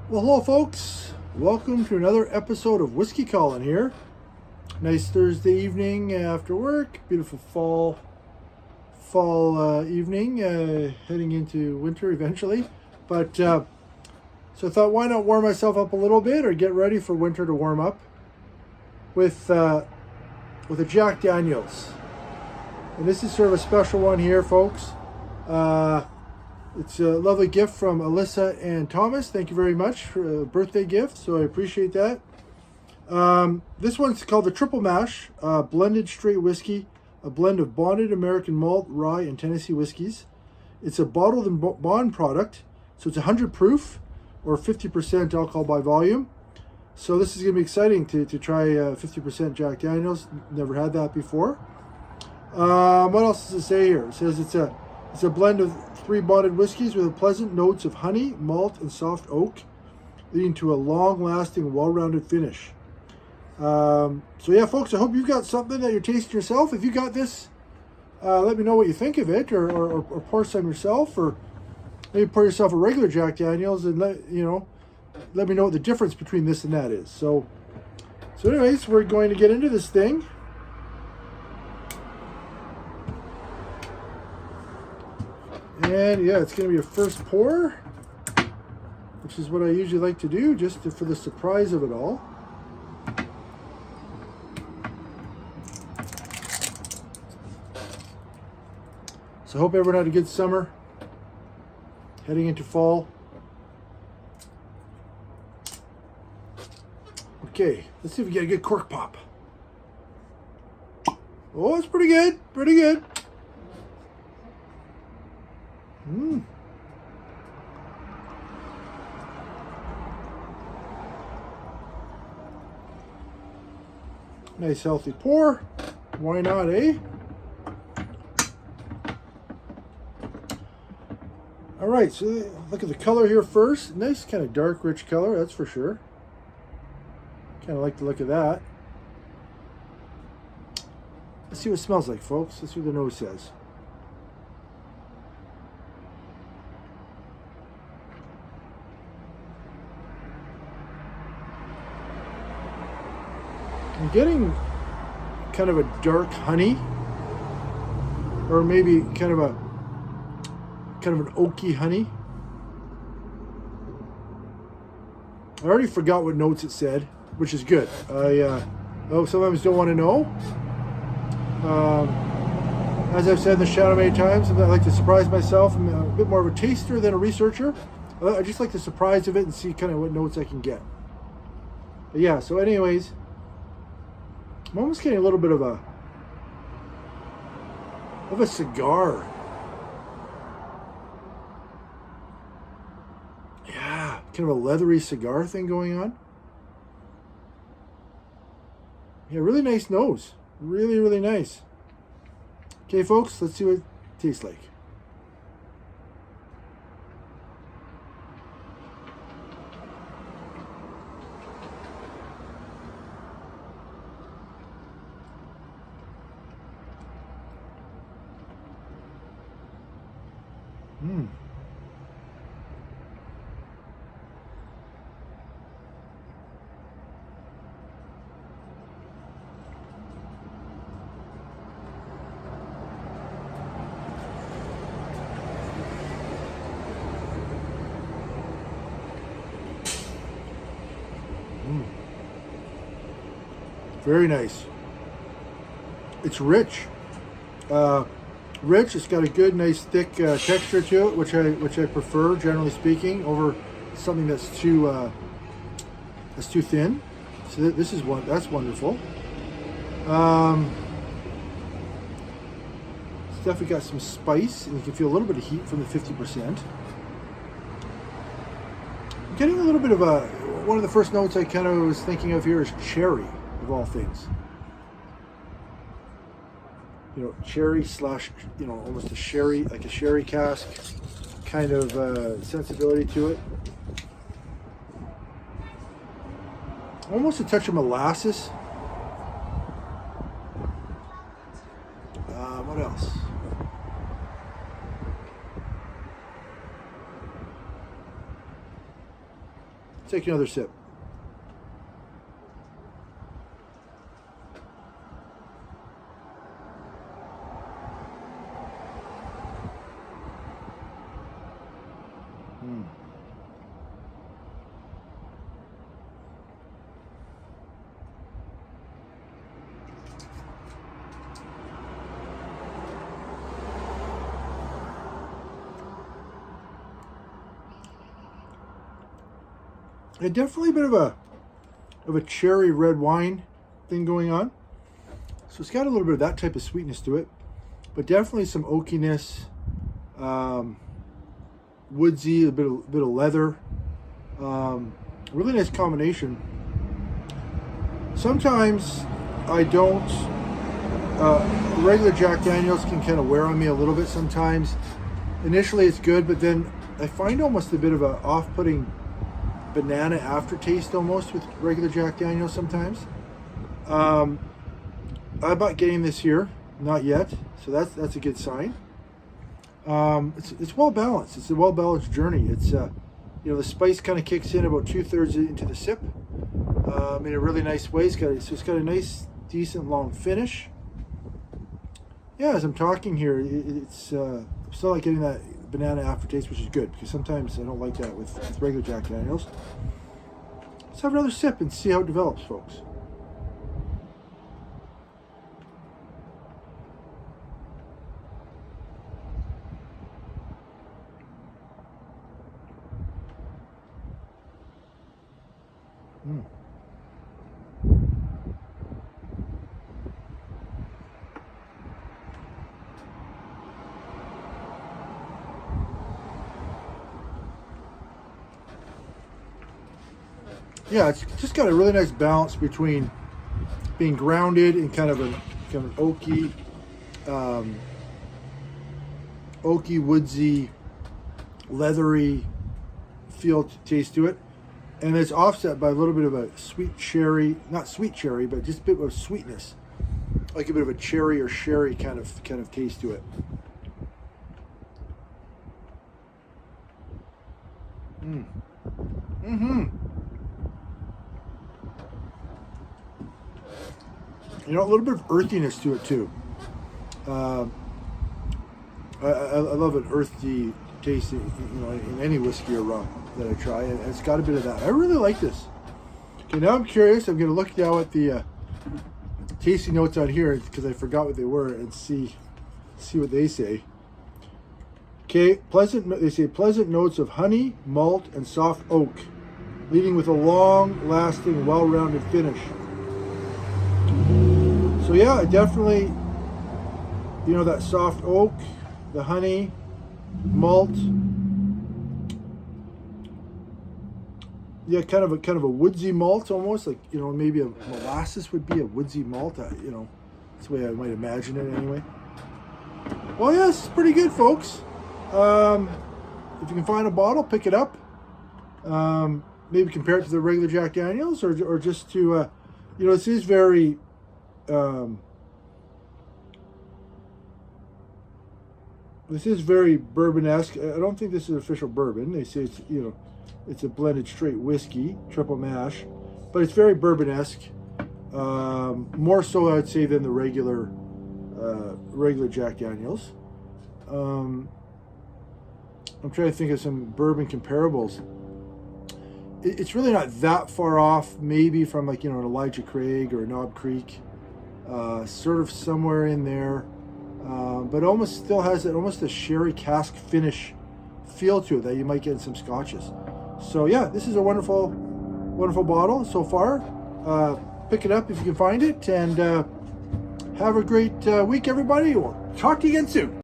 Well, hello, folks. Welcome to another episode of Whiskey Calling here. Nice Thursday evening after work. Beautiful fall evening, heading into winter eventually. So I thought, why not warm myself up a little bit or get ready for winter to warm up with a Jack Daniels. And this is sort of a special one here, folks. It's a lovely gift from Alyssa and Thomas. Thank you very much for a birthday gift, so I appreciate that. This one's called the Triple Mash Blended Straight Whiskey, a blend of bonded American malt, rye, and Tennessee whiskeys. It's a bottled and bond product, so it's 100 proof or 50% alcohol by volume. So this is going to be exciting to try 50% Jack Daniels. Never had that before. What else does it say here? It says it's a blend of 3 bonded whiskeys with pleasant notes of honey, malt, and soft oak, leading to a long-lasting, well-rounded finish. So yeah, folks, I hope you've got something that you're tasting yourself. If you got this, let me know what you think of it, or pour some yourself, or maybe pour yourself a regular Jack Daniels and let me know what the difference between this and that is. So anyways, we're going to get into this thing. And yeah, it's going to be a first pour, which is what I usually like to do, just for the surprise of it all. So I hope everyone had a good summer, heading into fall. Okay, let's see if we get a good cork pop. Oh, it's pretty good, pretty good. Nice healthy pour. Why not, eh? All right, so look at the color here first. Nice kind of dark, rich color, that's for sure. Kind of like the look of that. Let's see what it smells like, folks. Let's see what the nose says. I'm getting kind of a dark honey, or maybe kind of an oaky honey. I already forgot what notes it said, which is good. Sometimes don't want to know. As I've said in the shadow many times, I like to surprise myself. I'm a bit more of a taster than a researcher. I just like the surprise of it and see kind of what notes I can get. But yeah, so anyways, I'm almost getting a little bit of a cigar. Yeah, kind of a leathery cigar thing going on. Yeah, really nice nose. Really, really nice. Okay, folks, let's see what it tastes like. Very nice. It's rich. Rich. It's got a good, nice, thick texture to it, which I prefer, generally speaking, over something that's too thin. So this is that's wonderful. It's definitely got some spice, and you can feel a little bit of heat from the 50%. I'm getting a little bit of one of the first notes I kind of was thinking of here is cherry, of all things. Cherry slash, almost a sherry, like a sherry cask kind of sensibility to it. Almost a touch of molasses. What else? take another sip. And definitely a bit of a cherry red wine thing going on. So it's got a little bit of that type of sweetness to it, but definitely some oakiness, woodsy, a bit of leather. Really nice combination. Sometimes I don't. Regular Jack Daniels can kind of wear on me a little bit sometimes. Initially it's good, but then I find almost a bit of a off-putting banana aftertaste almost with regular Jack Daniels sometimes. I'm not getting this here, not yet, so that's a good sign. It's well balanced. It's a well balanced journey. It's the spice kind of kicks in about 2/3 into the sip, in a really nice way. It's got a nice, decent long finish. Yeah, as I'm talking here, it's I'm still not getting that banana aftertaste, which is good because sometimes I don't like that with regular Jack Daniels. Let's have another sip and see how it develops, folks. Yeah, it's just got a really nice balance between being grounded and kind of an oaky, woodsy, leathery taste to it, and it's offset by a little bit of a sweet cherry, not sweet cherry, but just a bit of sweetness, like a bit of a cherry or sherry kind of taste to it. A little bit of earthiness to it too. I love an earthy taste, in any whiskey or rum that I try, and it's got a bit of that. I really like this. Okay, now I'm curious. I'm going to look now at the tasting notes on here because I forgot what they were, and see what they say. Okay, they say pleasant notes of honey, malt, and soft oak, leading with a long-lasting, well-rounded finish. So yeah, definitely, that soft oak, the honey, malt. Yeah, kind of a woodsy malt almost, like, maybe a molasses would be a woodsy malt. That's the way I might imagine it anyway. Well, yeah, it's pretty good, folks. If you can find a bottle, pick it up. Maybe compare it to the regular Jack Daniels, or just to, this is very, this is very bourbon-esque. I don't think this is official bourbon. They say it's a blended straight whiskey, triple mash, but it's very bourbon-esque. More so, I would say, than the regular Jack Daniels. I'm trying to think of some bourbon comparables. It's really not that far off, maybe from an Elijah Craig or a Knob Creek, sort of somewhere in there, but almost still has almost a sherry cask finish feel to it that you might get in some scotches. So yeah, this is a wonderful bottle so far. Pick it up if you can find it, and have a great week, everybody. We'll talk to you again soon.